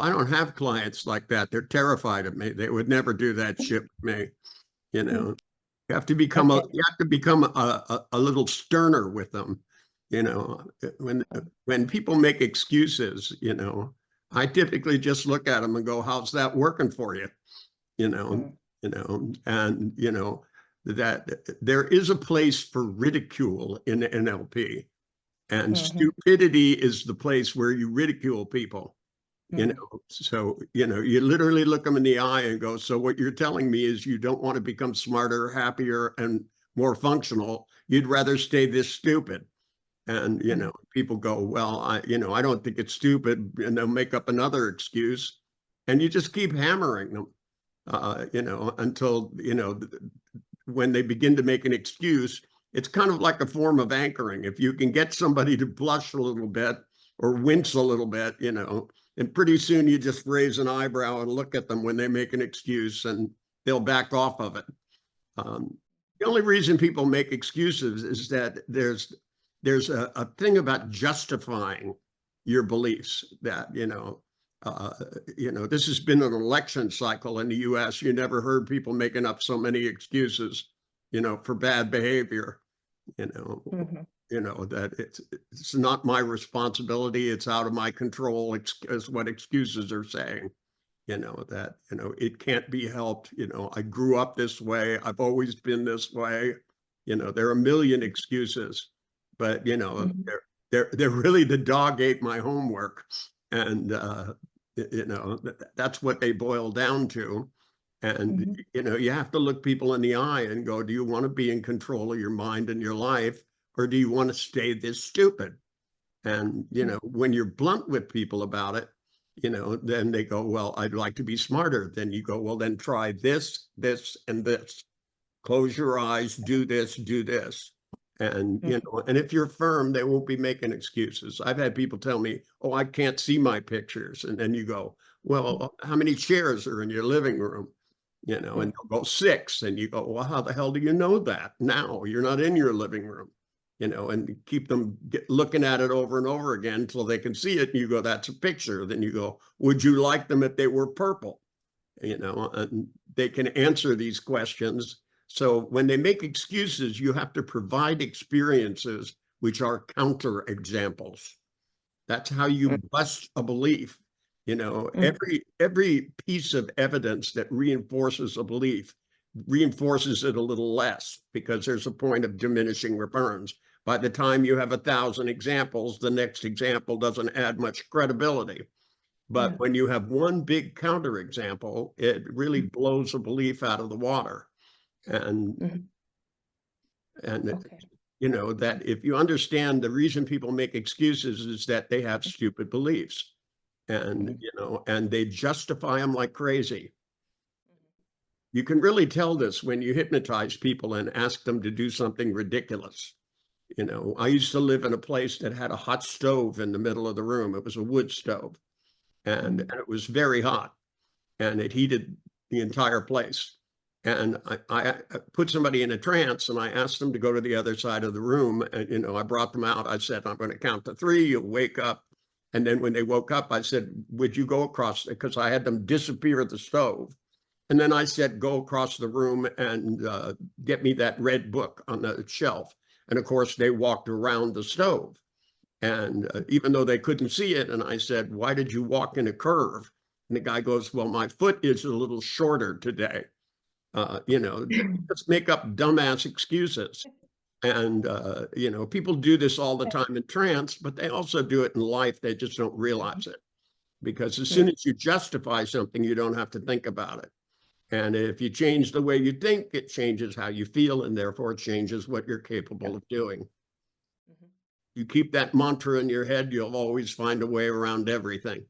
I don't have clients like that. They're terrified of me. They would never do that shit with me. You know, you have to become a little sterner with them. You know, when people make excuses, you know, I typically just look at them and go, "How's that working for you?" You know, and you know that there is a place for ridicule in NLP, and stupidity is the place where you ridicule people. You know, so, you know, you literally look them in the eye and go, so what you're telling me is you don't want to become smarter, happier, and more functional. You'd rather stay this stupid. And, you know, people go, well, I don't think it's stupid. And they'll make up another excuse. And you just keep hammering them, you know, until, you know, when they begin to make an excuse, it's kind of like a form of anchoring. If you can get somebody to blush a little bit or wince a little bit, you know, and pretty soon you just raise an eyebrow and look at them when they make an excuse and they'll back off of it. The only reason people make excuses is that there's a thing about justifying your beliefs that, you know, this has been an election cycle in the US. You never heard people making up so many excuses, you know, for bad behavior, you know. You know, that it's not my responsibility, it's out of my control, is what excuses are saying. You know, that, you know, it can't be helped. You know, I grew up this way, I've always been this way. You know, there are a million excuses, but, you know, they're really the dog ate my homework. And, you know, that's what they boil down to. And, you know, you have to look people in the eye and go, do you want to be in control of your mind and your life? Or do you want to stay this stupid? And, you know, when you're blunt with people about it, you know, then they go, well, I'd like to be smarter. Then you go, well, then try this, this, and this. Close your eyes, do this, do this. And, you know, and if you're firm, they won't be making excuses. I've had people tell me, oh, I can't see my pictures. And then you go, well, how many chairs are in your living room? You know, and they'll go 6. And you go, well, how the hell do you know that now? You're not in your living room. You know, and keep them looking at it over and over again until they can see it. And you go, that's a picture. Then you go, would you like them if they were purple? You know, and they can answer these questions. So when they make excuses, you have to provide experiences which are counter examples. That's how you bust a belief. You know, every piece of evidence that reinforces a belief reinforces it a little less, because there's a point of diminishing returns. By the time you have 1,000 examples, the next example doesn't add much credibility. But when you have one big counterexample, it really blows a belief out of the water. And you know, that if you understand the reason people make excuses is that they have stupid beliefs, and you know, and they justify them like crazy. You can really tell this when you hypnotize people and ask them to do something ridiculous. You know, I used to live in a place that had a hot stove in the middle of the room. It was a wood stove, and it was very hot, and it heated the entire place. And I put somebody in a trance, and I asked them to go to the other side of the room. And, you know, I brought them out. I said, I'm going to count to 3, you'll wake up. And then when they woke up, I said, would you go across, because I had them disappear the stove. And then I said, go across the room and get me that red book on the shelf. And of course, they walked around the stove. And even though they couldn't see it, and I said, why did you walk in a curve? And the guy goes, well, my foot is a little shorter today. You know, just make up dumbass excuses. And, you know, people do this all the time in trance, but they also do it in life. They just don't realize it. because as soon as you justify something, you don't have to think about it. And if you change the way you think, it changes how you feel, and therefore it changes what you're capable of doing. You keep that mantra in your head, you'll always find a way around everything.